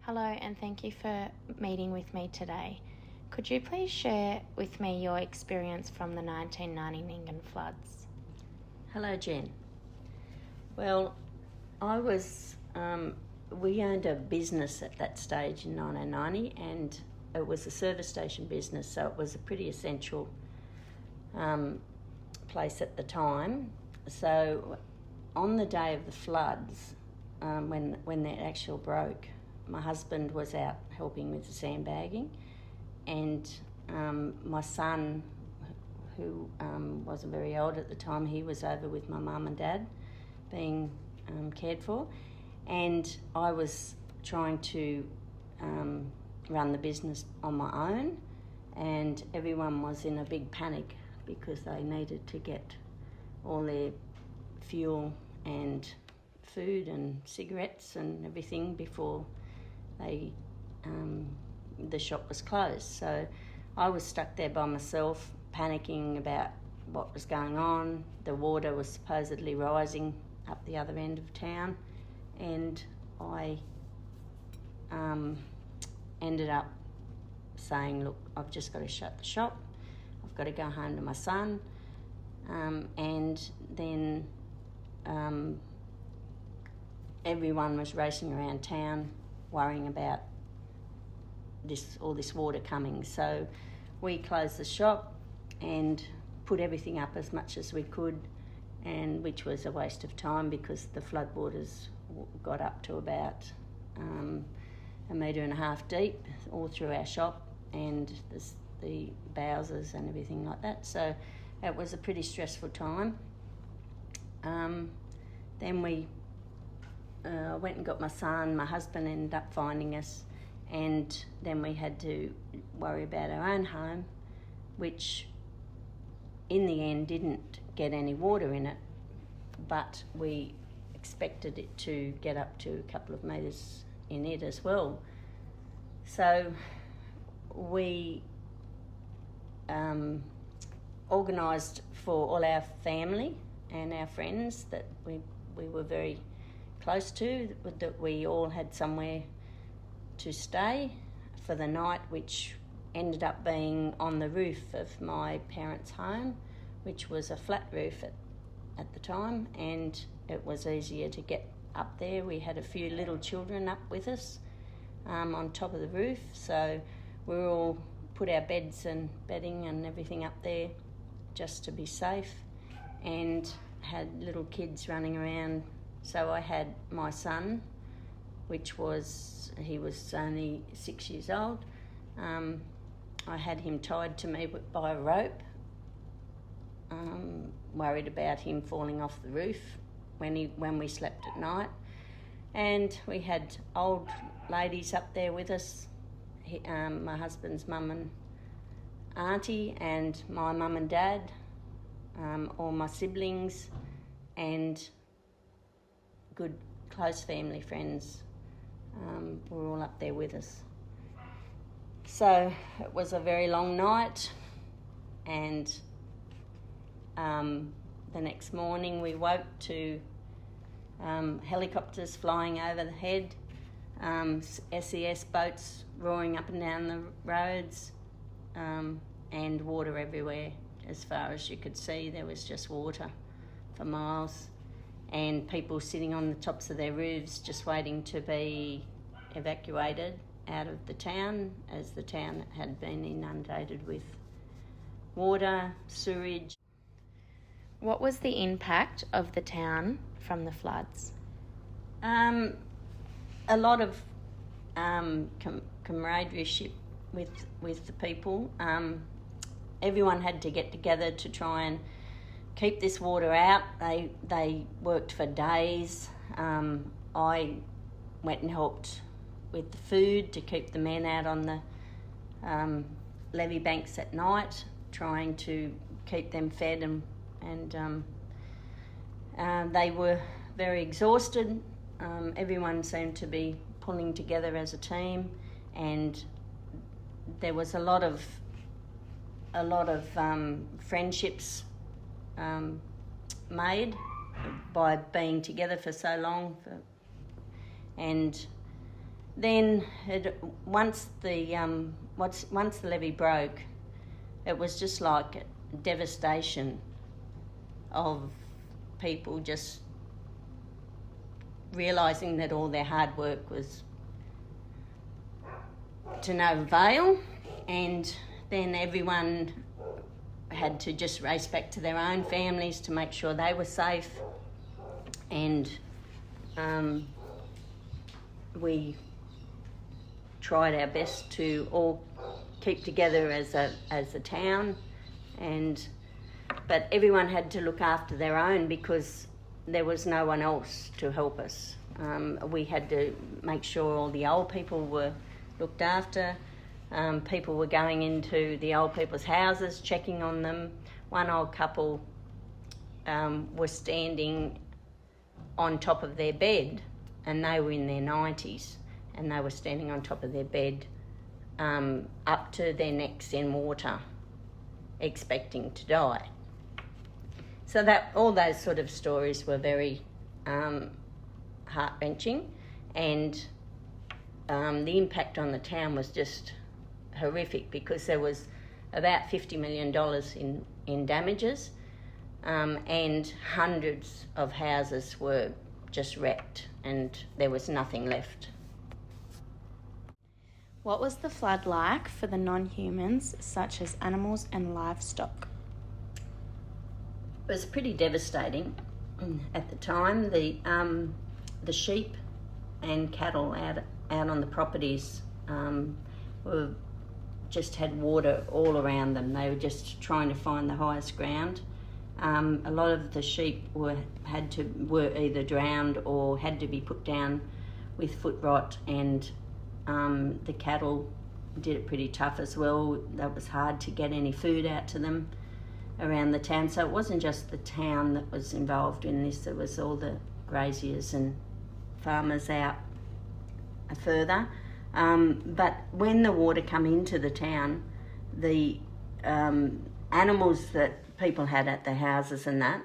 Hello, and thank you for meeting with me today. Could you please share with me your experience from the 1990 Nyngan floods? Hello, Jen. Well, we owned a business at that stage in 1990, and it was a service station business, so it was a pretty essential place at the time. So on the day of the floods, when the actual broke, my husband was out helping with the sandbagging, and my son, who wasn't very old at the time, he was over with my mum and dad being cared for, and I was trying to run the business on my own, and everyone was in a big panic because they needed to get all their fuel and food and cigarettes and everything before the shop was closed. So I was stuck there by myself, panicking about what was going on. The water was supposedly rising up the other end of town, and I ended up saying, look, I've just got to shut the shop, I've got to go home to my son, and then everyone was racing around town worrying about all this water coming. So we closed the shop and put everything up as much as we could, and which was a waste of time because the floodwaters got up to about 1.5 metres deep all through our shop and the bowsers and everything like that. So it was a pretty stressful time. Then we went and got my son. My husband ended up finding us, and then we had to worry about our own home, which in the end didn't get any water in it, but we expected it to get up to a couple of metres in it as well. So we organised for all our family and our friends that we were very close to, that we all had somewhere to stay for the night, which ended up being on the roof of my parents' home, which was a flat roof at the time, and it was easier to get up there. We had a few little children up with us on top of the roof, so we all put our beds and bedding and everything up there just to be safe, and had little kids running around. So I had my son, he was only 6 years old. I had him tied to me by a rope, worried about him falling off the roof when we slept at night. And we had old ladies up there with us, my husband's mum and auntie, and my mum and dad, all my siblings, and good close family friends were all up there with us. So it was a very long night, and the next morning we woke to helicopters flying overhead, SES boats roaring up and down the roads, and water everywhere. As far as you could see, there was just water for miles, and people sitting on the tops of their roofs just waiting to be evacuated out of the town, as the town had been inundated with water, sewage. What was the impact of the town from the floods? A lot of camaraderie with the people. Everyone had to get together to try and keep this water out. They worked for days. I went and helped with the food to keep the men out on the levee banks at night, trying to keep them fed, and they were very exhausted. Everyone seemed to be pulling together as a team, and there was a lot of friendships made by being together for so long, and then once the levee broke, it was just like devastation of people just realising that all their hard work was to no avail, and then everyone had to just race back to their own families to make sure they were safe. And we tried our best to all keep together as a town, but everyone had to look after their own because there was no one else to help us. We had to make sure all the old people were looked after. People were going into the old people's houses, checking on them. One old couple was standing on top of their bed, and they were in their 90s, and they were standing on top of their bed up to their necks in water, expecting to die. So that all those sort of stories were very heart-wrenching, and the impact on the town was just horrific because there was about $50 million in damages, and hundreds of houses were just wrecked and there was nothing left. What was the flood like for the non-humans, such as animals and livestock? It was pretty devastating at the time. The sheep and cattle out on the properties just had water all around them. They were just trying to find the highest ground. A lot of the sheep were either drowned or had to be put down with foot rot, and the cattle did it pretty tough as well. That was hard to get any food out to them around the town. So it wasn't just the town that was involved in this, it was all the graziers and farmers out further. But when the water come into the town, the animals that people had at their houses and that,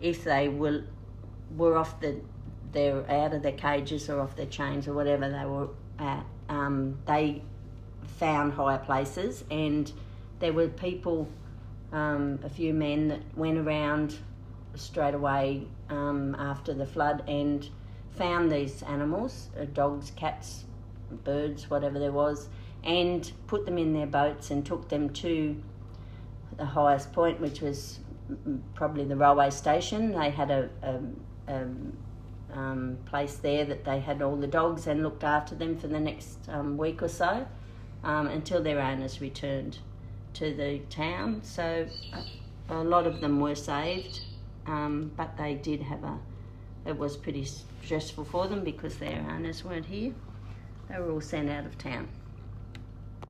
if they were off they're out of their cages or off their chains or whatever they were at, they found higher places, and there were people, a few men that went around straight away after the flood and found these animals, dogs, cats, birds, whatever there was, and put them in their boats and took them to the highest point, which was probably the railway station. They had a place there that they had all the dogs and looked after them for the next week or so until their owners returned to the town. So a lot of them were saved, but they did have it was pretty stressful for them because their owners weren't here. They were all sent out of town.